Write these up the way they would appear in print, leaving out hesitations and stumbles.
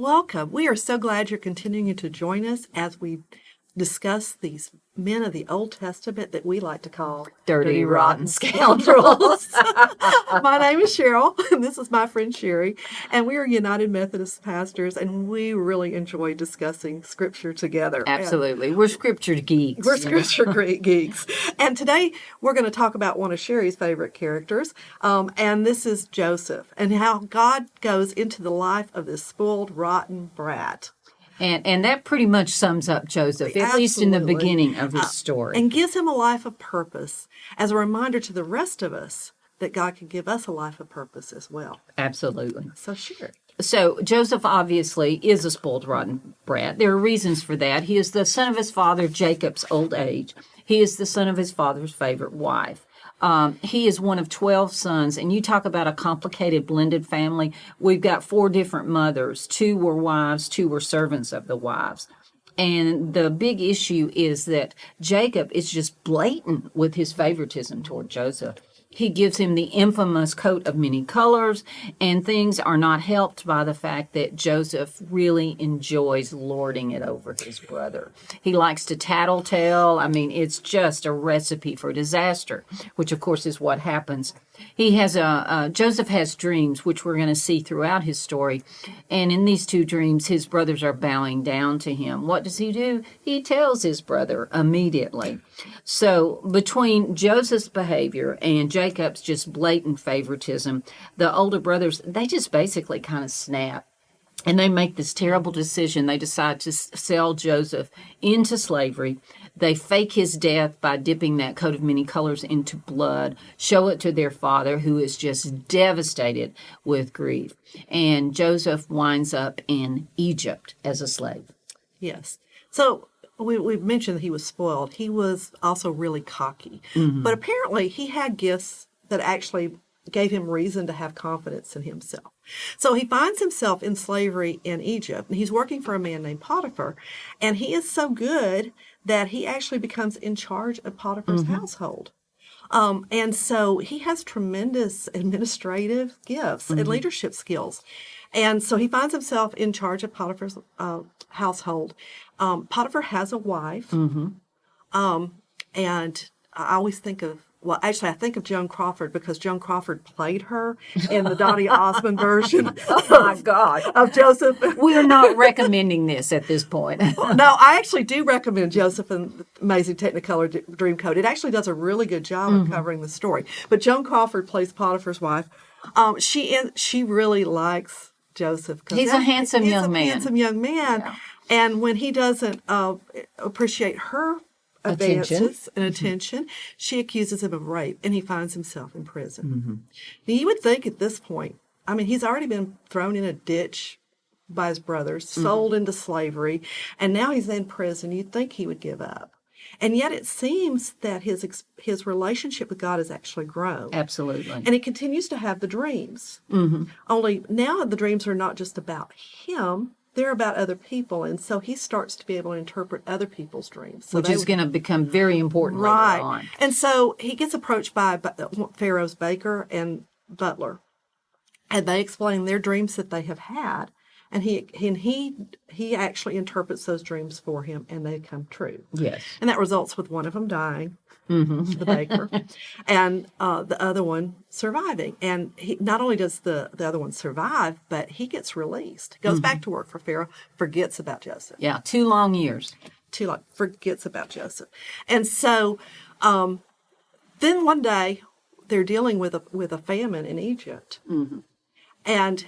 Welcome. We are so glad you're continuing to join us as we discuss these men of the Old Testament that we like to call Dirty, rotten scoundrels. My name is Cheryl, and this is my friend Sherry, and we are United Methodist pastors, and we really enjoy discussing Scripture together. Absolutely. We're Scripture geeks. We're Scripture geeks. And today we're going to talk about one of Sherry's favorite characters, and this is Joseph, and how God goes into the life of this spoiled, rotten brat. And that pretty much sums up Joseph, at least in the beginning of his story. And gives him a life of purpose as a reminder to the rest of us that God can give us a life of purpose as well. Absolutely. So sure. So Joseph obviously is a spoiled, rotten brat. There are reasons for that. He is the son of his father, Jacob's old age. He is the son of his father's favorite wife. He is one of 12 sons, and you talk about a complicated blended family. We've got 4 different mothers. 2 were wives, 2 were servants of the wives. And the big issue is that Jacob is just blatant with his favoritism toward Joseph. He gives him the infamous coat of many colors, and things are not helped by the fact that Joseph really enjoys lording it over his brother. He likes to tattletale. I mean, it's just a recipe for disaster, which of course is what happens. He has Joseph has dreams, which we're going to see throughout his story. And in these 2 dreams, his brothers are bowing down to him. What does he do? He tells his brother immediately. So between Joseph's behavior and Jacob's just blatant favoritism, the older brothers, they just basically kind of snap. And they make this terrible decision. They decide to sell Joseph into slavery. They fake his death by dipping that coat of many colors into blood, show it to their father, who is just devastated with grief. And Joseph winds up in Egypt as a slave. Yes. So we've mentioned that he was spoiled. He was also really cocky. Mm-hmm. But apparently he had gifts that actually gave him reason to have confidence in himself. So he finds himself in slavery in Egypt, and he's working for a man named Potiphar, and he is so good that he actually becomes in charge of Potiphar's household. And so he has tremendous administrative gifts and leadership skills. And so he finds himself in charge of Potiphar's household. Potiphar has a wife, and I always think of, well, actually, I think of Joan Crawford because Joan Crawford played her in the Dottie Osmond version Oh, my God. of Joseph. We're not recommending this at this point. No, I actually do recommend Joseph and the Amazing Technicolor Dreamcoat. It actually does a really good job of covering the story. But Joan Crawford plays Potiphar's wife. She really likes Joseph. He's a handsome young man. Handsome young man. Yeah. And when he doesn't appreciate her advances and attention, she accuses him of rape, and he finds himself in prison. Mm-hmm. Now, you would think at this point, I mean, he's already been thrown in a ditch by his brothers, sold into slavery, and now he's in prison. You'd think he would give up. And yet it seems that his relationship with God has actually grown. Absolutely. And he continues to have the dreams. Mm-hmm. Only now the dreams are not just about him, they're about other people, and so he starts to be able to interpret other people's dreams. So which is going to become very important later on. And so he gets approached by Pharaoh's baker and butler, and they explain their dreams that they have had, and he actually interprets those dreams for him, and they come true. Yes. And that results with one of them dying, the baker, and the other one surviving. And not only does the other one survive, but he gets released, goes back to work for Pharaoh, forgets about Joseph. Yeah, 2 long years. Forgets about Joseph. And so then one day they're dealing with a famine in Egypt. Mm-hmm. And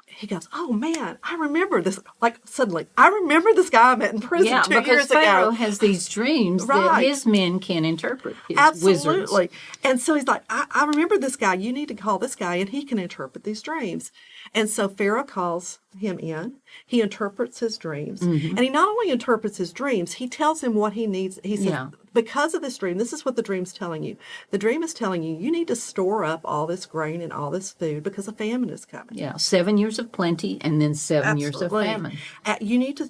he goes, oh, man, I remember this. Like, suddenly, I remember this guy I met in prison 2 years ago. Yeah, because Pharaoh has these dreams that his men can interpret, his wizards. And so he's like, I remember this guy. You need to call this guy, and he can interpret these dreams. And so Pharaoh calls him in. He interprets his dreams. Mm-hmm. And he not only interprets his dreams, he tells him what he needs. He says, because of this dream, this is what the dream's telling you. The dream is telling you need to store up all this grain and all this food because a famine is coming. Yeah, 7 years of plenty and then 7 years of famine. You need to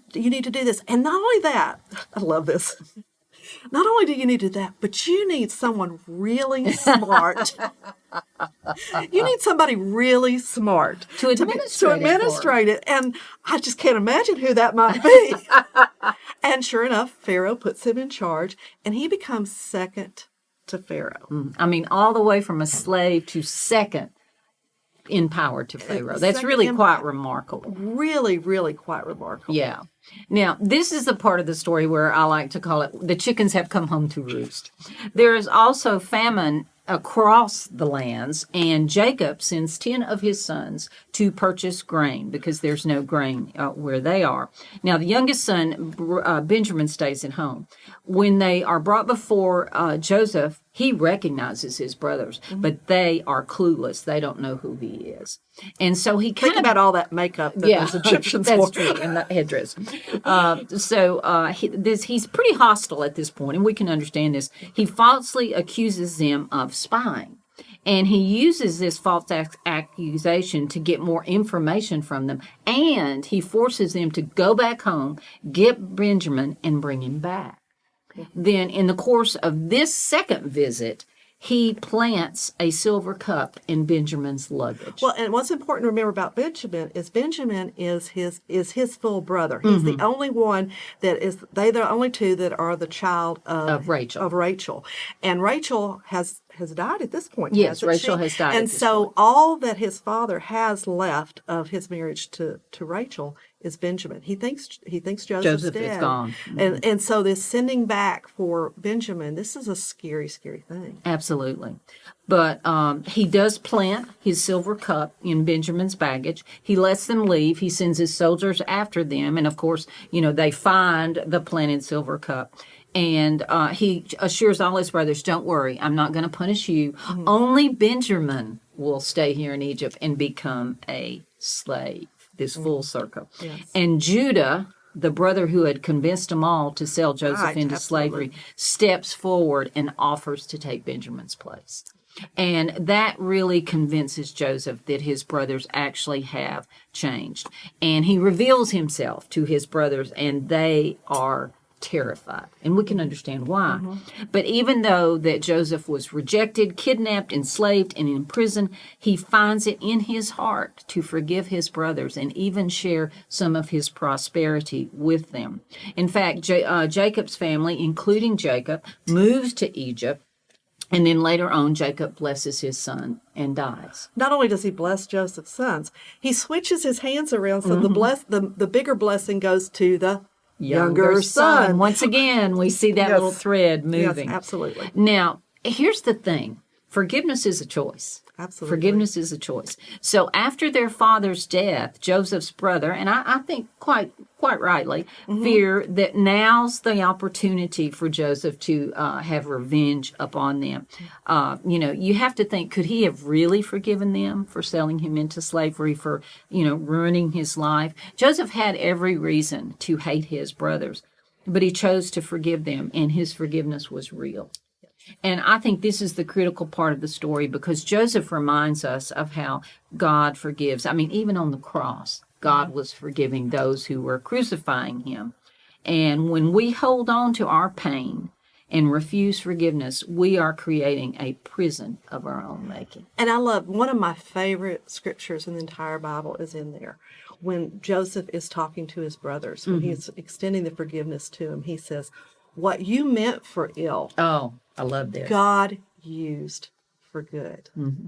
do this. And not only that, I love this. Not only do you need to do that, but you need someone really smart. You need somebody really smart To administrate it. And I just can't imagine who that might be. And sure enough, Pharaoh puts him in charge, and he becomes second to Pharaoh. I mean, all the way from a slave to second in power to Pharaoh. That's really quite remarkable. Really, really quite remarkable. Yeah. Now, this is the part of the story where I like to call it the chickens have come home to roost. There is also famine across the lands, and Jacob sends 10 of his sons to purchase grain because there's no grain where they are. Now, the youngest son, Benjamin, stays at home. When they are brought before Joseph, he recognizes his brothers, but they are clueless. They don't know who he is. And so he kind Think about all that makeup that those Egyptians wore. that's true, and the headdress. He's pretty hostile at this point, and we can understand this. He falsely accuses them of spying. And he uses this false accusation to get more information from them. And he forces them to go back home, get Benjamin, and bring him back. Then, in the course of this second visit, he plants a silver cup in Benjamin's luggage. Well, and what's important to remember about Benjamin is his full brother. He's the only one they're the only two that are the child of Rachel. And Rachel has died at this point. Yes, Rachel has died. And so all that his father has left of his marriage to Rachel is Benjamin. He thinks Joseph's dead. Is gone. And so this sending back for Benjamin, this is a scary, scary thing. Absolutely. But he does plant his silver cup in Benjamin's baggage. He lets them leave. He sends his soldiers after them. And of course, they find the planted silver cup. And he assures all his brothers, don't worry, I'm not going to punish you. Mm-hmm. Only Benjamin will stay here in Egypt and become a slave. This full circle. Yes. And Judah, the brother who had convinced them all to sell Joseph into slavery, steps forward and offers to take Benjamin's place. And that really convinces Joseph that his brothers actually have changed. And he reveals himself to his brothers, and they are terrified. And we can understand why. Mm-hmm. But even though that Joseph was rejected, kidnapped, enslaved, and in prison, he finds it in his heart to forgive his brothers and even share some of his prosperity with them. In fact, Jacob's family, including Jacob, moves to Egypt. And then later on, Jacob blesses his son and dies. Not only does he bless Joseph's sons, he switches his hands around so the bigger blessing goes to the younger son. Once again, we see that little thread moving. Yes, absolutely. Now, here's the thing. Forgiveness is a choice. Absolutely. Forgiveness is a choice. So after their father's death, Joseph's brother, and I think quite rightly, fear that now's the opportunity for Joseph to have revenge upon them. You have to think, could he have really forgiven them for selling him into slavery, for, ruining his life? Joseph had every reason to hate his brothers, but he chose to forgive them, and his forgiveness was real. And I think this is the critical part of the story, because Joseph reminds us of how God forgives. I mean, even on the cross, God was forgiving those who were crucifying him. And when we hold on to our pain and refuse forgiveness, we are creating a prison of our own making. And I love, one of my favorite scriptures in the entire Bible is in there. When Joseph is talking to his brothers, when he's extending the forgiveness to them, he says, what you meant for ill. Oh, I love this. God used for good. Mm-hmm.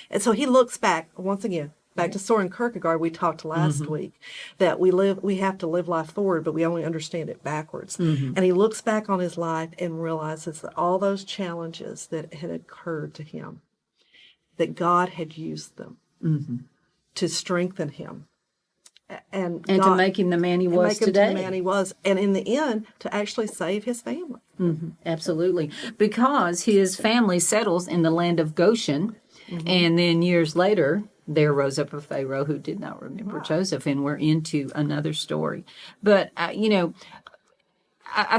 And so he looks back, once again, back to Soren Kierkegaard, we talked last week, that we have to live life forward, but we only understand it backwards. Mm-hmm. And he looks back on his life and realizes that all those challenges that had occurred to him, that God had used them to strengthen him. And to make him the man he was today. The man he was, and in the end, to actually save his family. Mm-hmm. Absolutely. Because his family settles in the land of Goshen, and then years later, there rose up a Pharaoh who did not remember Joseph, and we're into another story. But, I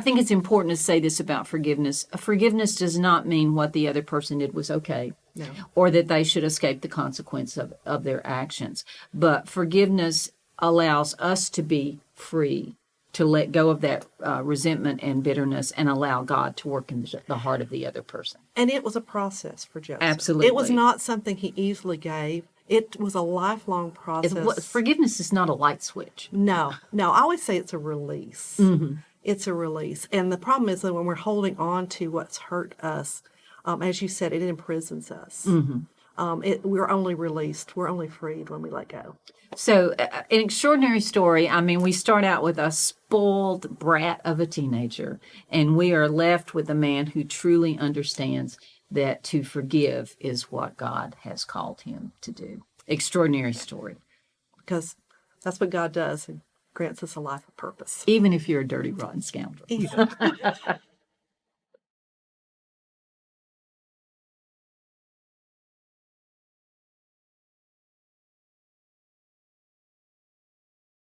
think it's important to say this about forgiveness. Forgiveness does not mean what the other person did was okay. No. Or that they should escape the consequence of their actions. But forgiveness allows us to be free to let go of that resentment and bitterness and allow God to work in the heart of the other person. And it was a process for Joseph. Absolutely. It was not something he easily gave. It was a lifelong process. Forgiveness is not a light switch. No. I always say it's a release. It's a release. And the problem is that when we're holding on to what's hurt us, as you said, it imprisons us. We're only released. We're only freed when we let go. So, an extraordinary story. I mean, we start out with a spoiled brat of a teenager, and we are left with a man who truly understands that to forgive is what God has called him to do. Extraordinary story. Because that's what God does. He grants us a life of purpose. Even if you're a dirty, rotten scoundrel. Even.